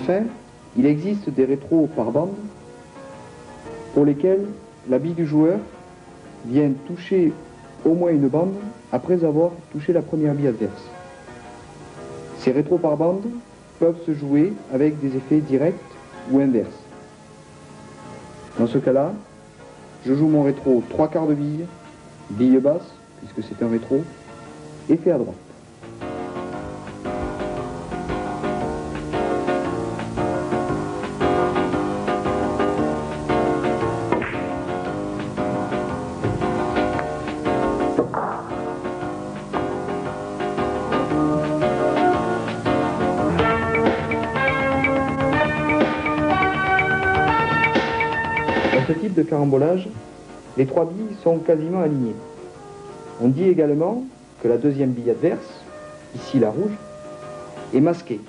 Enfin, il existe des rétros par bande pour lesquels la bille du joueur vient toucher au moins une bande après avoir touché la première bille adverse. Ces rétros par bande peuvent se jouer avec des effets directs ou inverses. Dans ce cas-là, je joue mon rétro 3/4 de bille, bille basse, puisque c'est un rétro, effet à droite. Dans ce type de carambolage, les 3 billes sont quasiment alignées. On dit également que la deuxième bille adverse, ici la rouge, est masquée.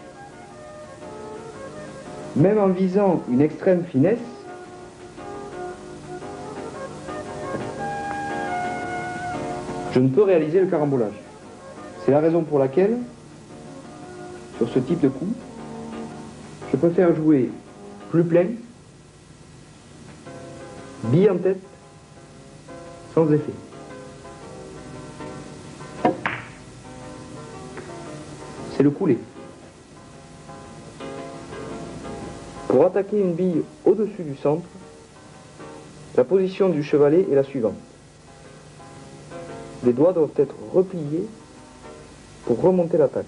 Même en visant une extrême finesse, je ne peux réaliser le carambolage. C'est la raison pour laquelle, sur ce type de coup, je préfère jouer plus plein, bille en tête, sans effet. C'est le coulé. Pour attaquer une bille au-dessus du centre, la position du chevalet est la suivante. Les doigts doivent être repliés pour remonter l'attaque.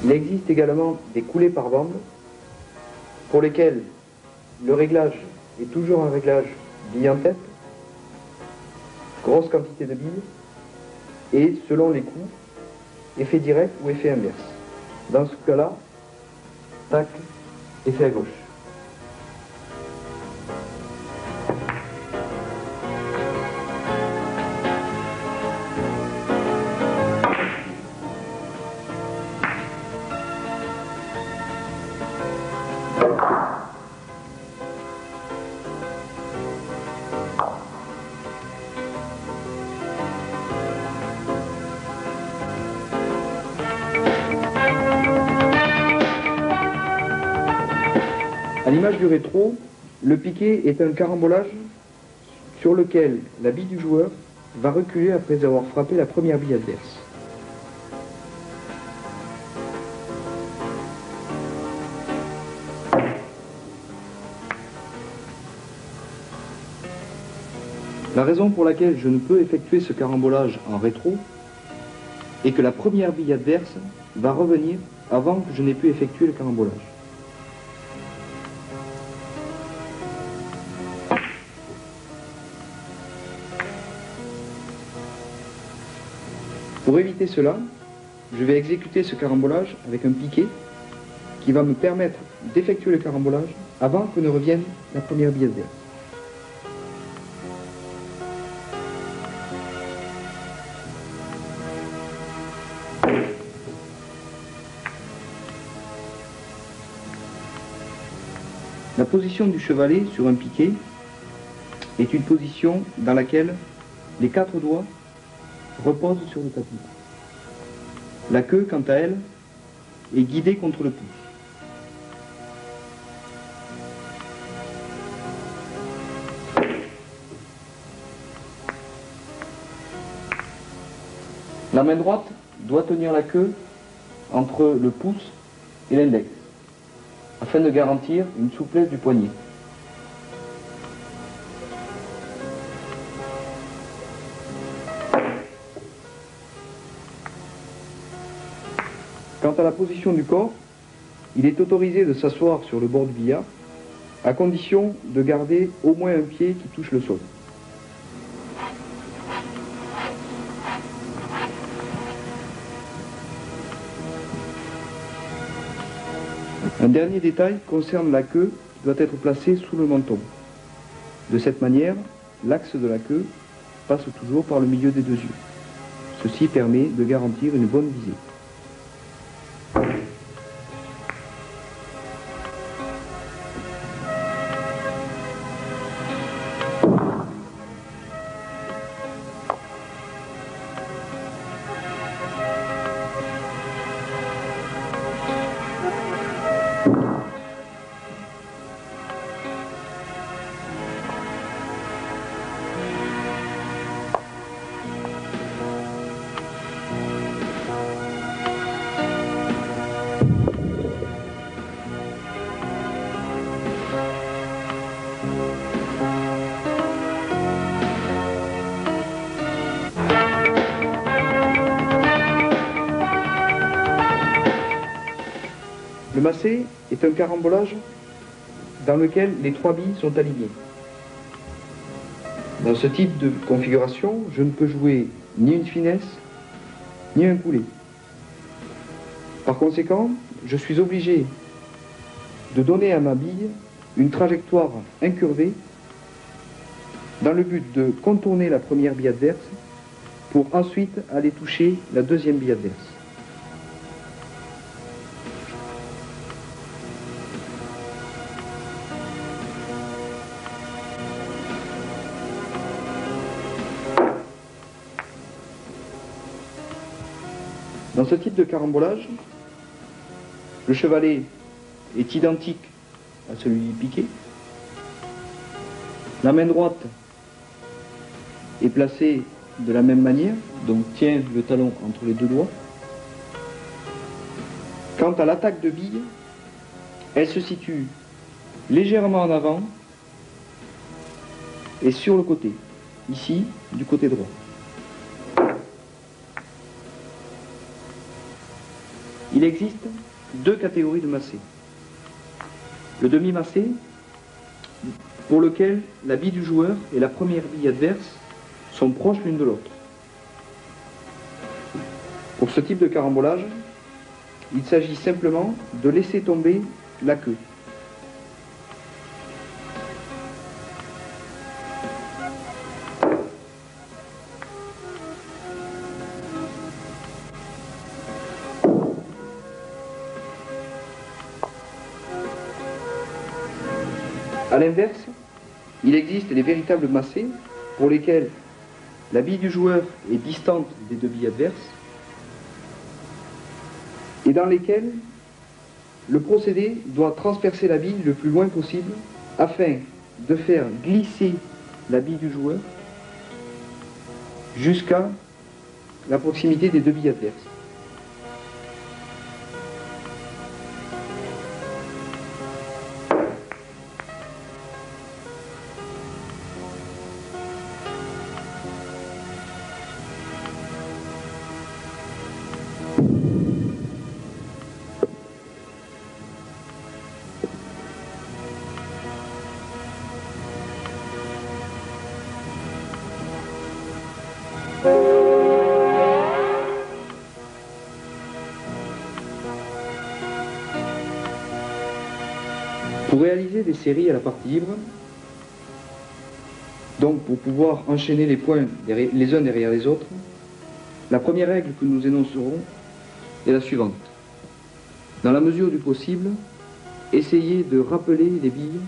Il existe également des coulées par bande pour lesquels le réglage est toujours un réglage bille en tête, grosse quantité de billes, et selon les coups, effet direct ou effet inverse. Dans ce cas-là, tac, effet à gauche. À l'image du rétro, le piqué est un carambolage sur lequel la bille du joueur va reculer après avoir frappé la première bille adverse. La raison pour laquelle je ne peux effectuer ce carambolage en rétro est que la première bille adverse va revenir avant que je n'ai pu effectuer le carambolage. Pour éviter cela, je vais exécuter ce carambolage avec un piqué qui va me permettre d'effectuer le carambolage avant que ne revienne la première bille adverse. La position du chevalet sur un piqué est une position dans laquelle les 4 doigts reposent sur le tapis. La queue, quant à elle, est guidée contre le pouce. La main droite doit tenir la queue entre le pouce et l'index, afin de garantir une souplesse du poignet. Quant à la position du corps, il est autorisé de s'asseoir sur le bord du billard, à condition de garder au moins un pied qui touche le sol. Un dernier détail concerne la queue qui doit être placée sous le menton. De cette manière, l'axe de la queue passe toujours par le milieu des 2 yeux. Ceci permet de garantir une bonne visée. massé est un carambolage dans lequel les 3 billes sont alignées. Dans ce type de configuration, je ne peux jouer ni une finesse, ni un couler. Par conséquent, je suis obligé de donner à ma bille une trajectoire incurvée dans le but de contourner la première bille adverse pour ensuite aller toucher la deuxième bille adverse. Dans ce type de carambolage, le chevalet est identique à celui piqué. La main droite est placée de la même manière, donc tient le talon entre les 2 doigts. Quant à l'attaque de bille, elle se situe légèrement en avant et sur le côté, ici, du côté droit. Il existe 2 catégories de massé. Le demi-massé, pour lequel la bille du joueur et la première bille adverse sont proches l'une de l'autre. Pour ce type de carambolage, il s'agit simplement de laisser tomber la queue. A l'inverse, il existe les véritables massés pour lesquels la bille du joueur est distante des 2 billes adverses et dans lesquels le procédé doit transpercer la bille le plus loin possible afin de faire glisser la bille du joueur jusqu'à la proximité des 2 billes adverses. Pour réaliser des séries à la partie libre, donc pour pouvoir enchaîner les points les uns derrière les autres, la première règle que nous énoncerons est la suivante. Dans la mesure du possible, essayez de rappeler les billes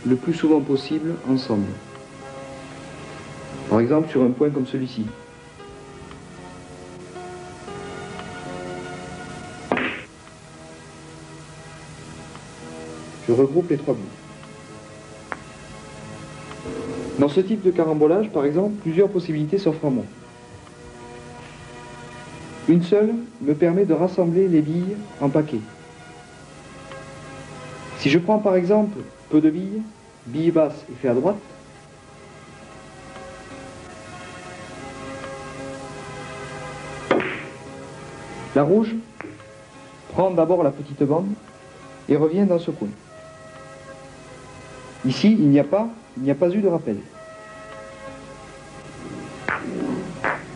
le plus souvent possible ensemble. Par exemple sur un point comme celui-ci. Je regroupe les 3 billes. Dans ce type de carambolage, par exemple, plusieurs possibilités s'offrent à moi. Une seule me permet de rassembler les billes en paquets. Si je prends par exemple peu de billes, bille basse et fait à droite, la rouge prend d'abord la petite bande et revient dans ce coin. Ici, il n'y a pas eu de rappel.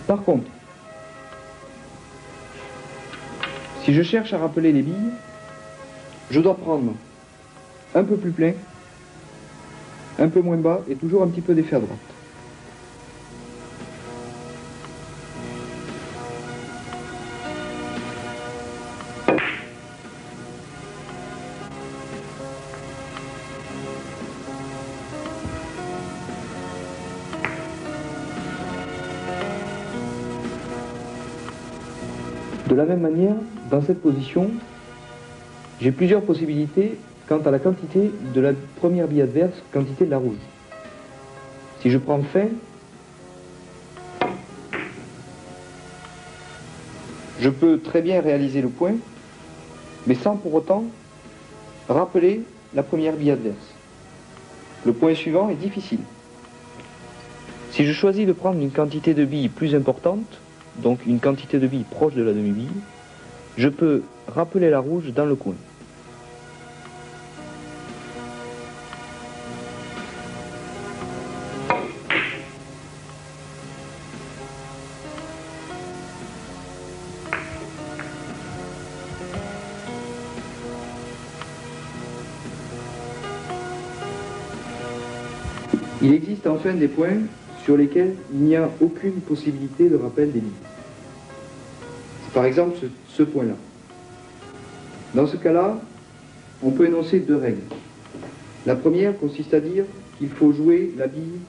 Par contre, si je cherche à rappeler les billes, je dois prendre un peu plus plein, un peu moins bas et toujours un petit peu d'effet à droite. De la même manière, dans cette position, j'ai plusieurs possibilités quant à la quantité de la première bille adverse, quantité de la rouge. Si je prends fin, je peux très bien réaliser le point, mais sans pour autant rappeler la première bille adverse. Le point suivant est difficile. Si je choisis de prendre une quantité de billes plus importante, donc une quantité de billes proche de la demi-bille, je peux rappeler la rouge dans le coin. Il existe enfin des points sur lesquels il n'y a aucune possibilité de rappel des billes. C'est par exemple ce point-là. Dans ce cas-là, on peut énoncer deux règles. La première consiste à dire qu'il faut jouer la bille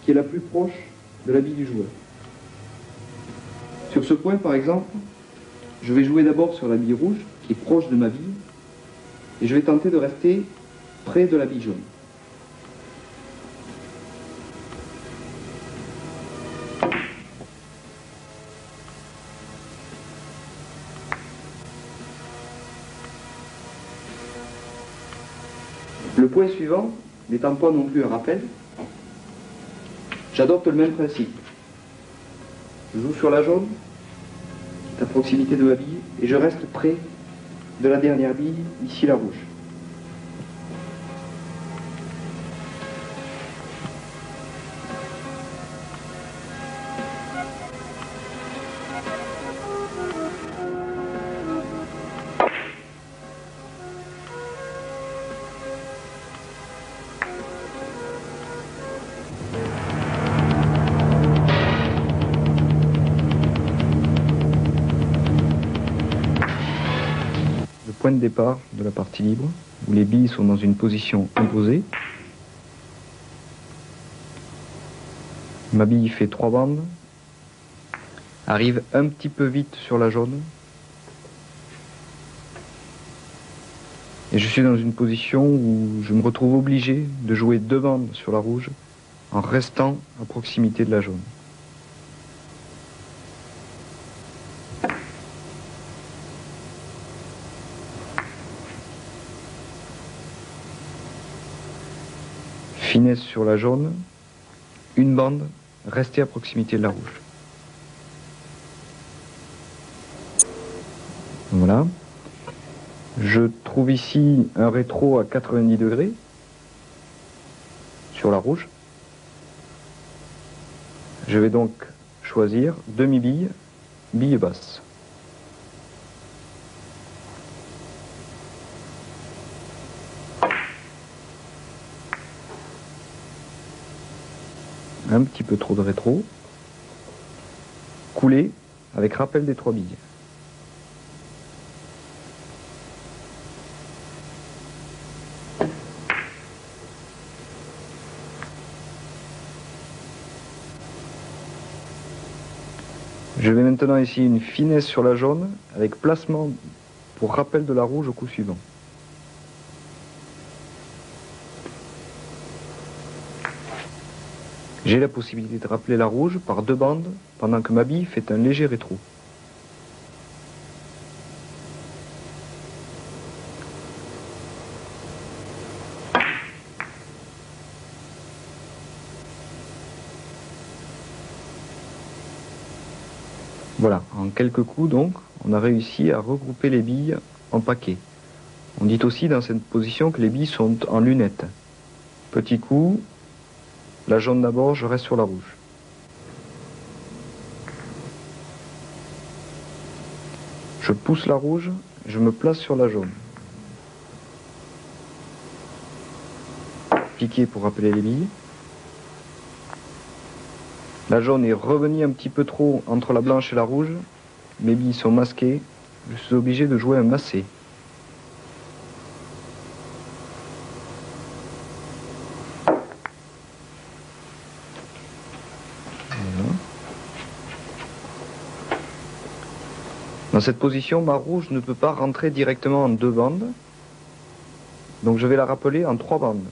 qui est la plus proche de la bille du joueur. Sur ce point, par exemple, je vais jouer d'abord sur la bille rouge, qui est proche de ma bille, et je vais tenter de rester près de la bille jaune. Le point suivant, n'étant pas non plus un rappel, j'adopte le même principe. Je joue sur la jaune, qui est à proximité de ma bille, et je reste près de la dernière bille, ici la rouge. Point de départ de la partie libre, où les billes sont dans une position imposée. Ma bille fait 3 bandes, arrive un petit peu vite sur la jaune, et je suis dans une position où je me retrouve obligé de jouer 2 bandes sur la rouge en restant à proximité de la jaune. Finesse sur la jaune, une bande, restez à proximité de la rouge. Voilà. Je trouve ici un rétro à 90 degrés sur la rouge. Je vais donc choisir demi-bille, bille basse. Un petit peu trop de rétro, couler avec rappel des 3 billes. Je vais maintenant ici une finesse sur la jaune avec placement pour rappel de la rouge au coup suivant. J'ai la possibilité de rappeler la rouge par 2 bandes pendant que ma bille fait un léger rétro. Voilà, en quelques coups donc, on a réussi à regrouper les billes en paquets. On dit aussi dans cette position que les billes sont en lunettes. Petit coup, la jaune d'abord, je reste sur la rouge. Je pousse la rouge, je me place sur la jaune. Piqué pour rappeler les billes. La jaune est revenue un petit peu trop entre la blanche et la rouge. Mes billes sont masquées. Je suis obligé de jouer un massé. Voilà. Dans cette position, ma rouge ne peut pas rentrer directement en 2 bandes. Donc je vais la rappeler en 3 bandes.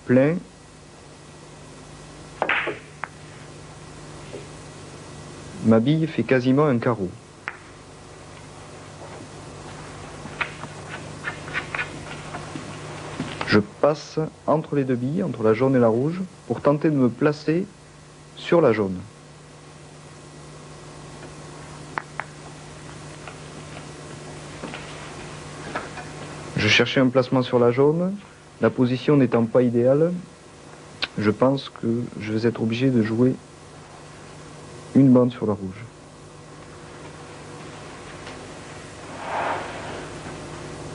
Plein. Ma bille fait quasiment un carreau. Je passe entre les 2 billes, entre la jaune et la rouge, pour tenter de me placer sur la jaune. Je cherchais un placement sur la jaune. La position n'étant pas idéale, je pense que je vais être obligé de jouer une bande sur la rouge.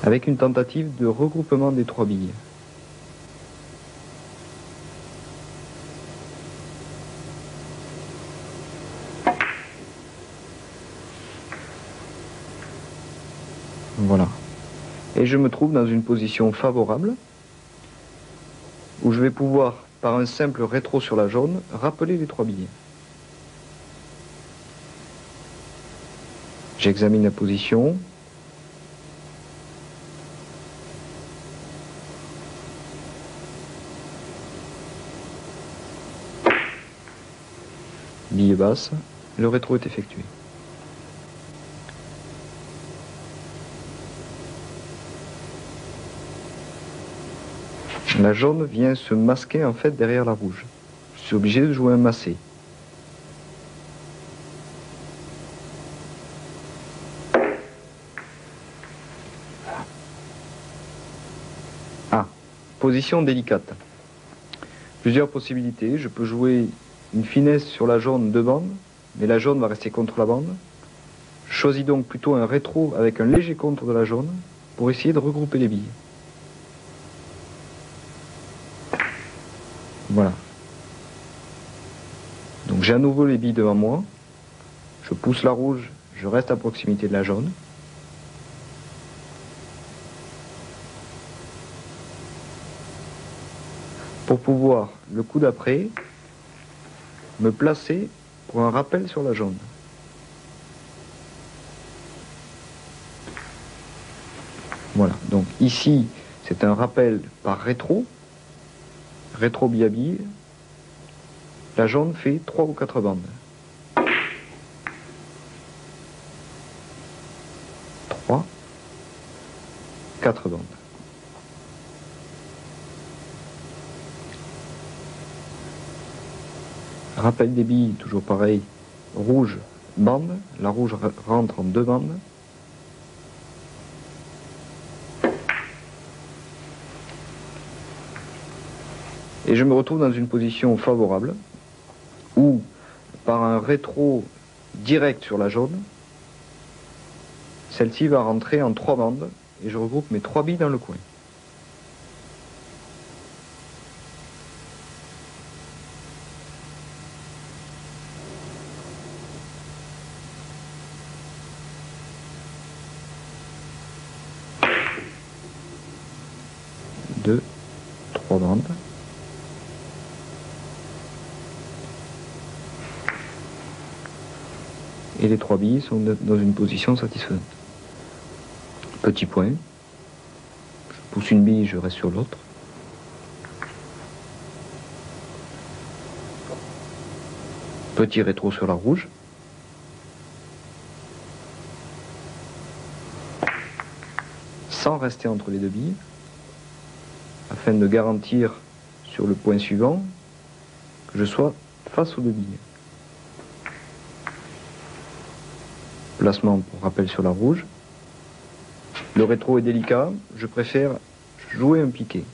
Avec une tentative de regroupement des 3 billes. Voilà. Et je me trouve dans une position favorable où je vais pouvoir, par un simple rétro sur la jaune, rappeler les 3 billes. J'examine la position. Bille basse, le rétro est effectué. La jaune vient se masquer en fait derrière la rouge. Je suis obligé de jouer un massé. Ah, position délicate. Plusieurs possibilités. Je peux jouer une finesse sur la jaune 2 bandes, mais la jaune va rester contre la bande. Je choisis donc plutôt un rétro avec un léger contre de la jaune pour essayer de regrouper les billes. Voilà. Donc j'ai à nouveau les billes devant moi. Je pousse la rouge, je reste à proximité de la jaune. Pour pouvoir, le coup d'après, me placer pour un rappel sur la jaune. Voilà, donc ici, c'est un rappel par rétro, rétro bille à bille. La jaune fait 3 ou 4 bandes. 3, 4 bandes. Rappel des billes, toujours pareil, rouge, bande, la rouge rentre en 2 bandes. Et je me retrouve dans une position favorable, où, par un rétro direct sur la jaune, celle-ci va rentrer en 3 bandes, et je regroupe mes 3 billes dans le coin. Deux, 3 bandes. Et les 3 billes sont dans une position satisfaisante. Petit point. Je pousse une bille, je reste sur l'autre. Petit rétro sur la rouge. Sans rester entre les 2 billes, afin de garantir sur le point suivant que je sois face aux 2 billes. Placement pour rappel sur la rouge. Le rétro est délicat, je préfère jouer un piqué.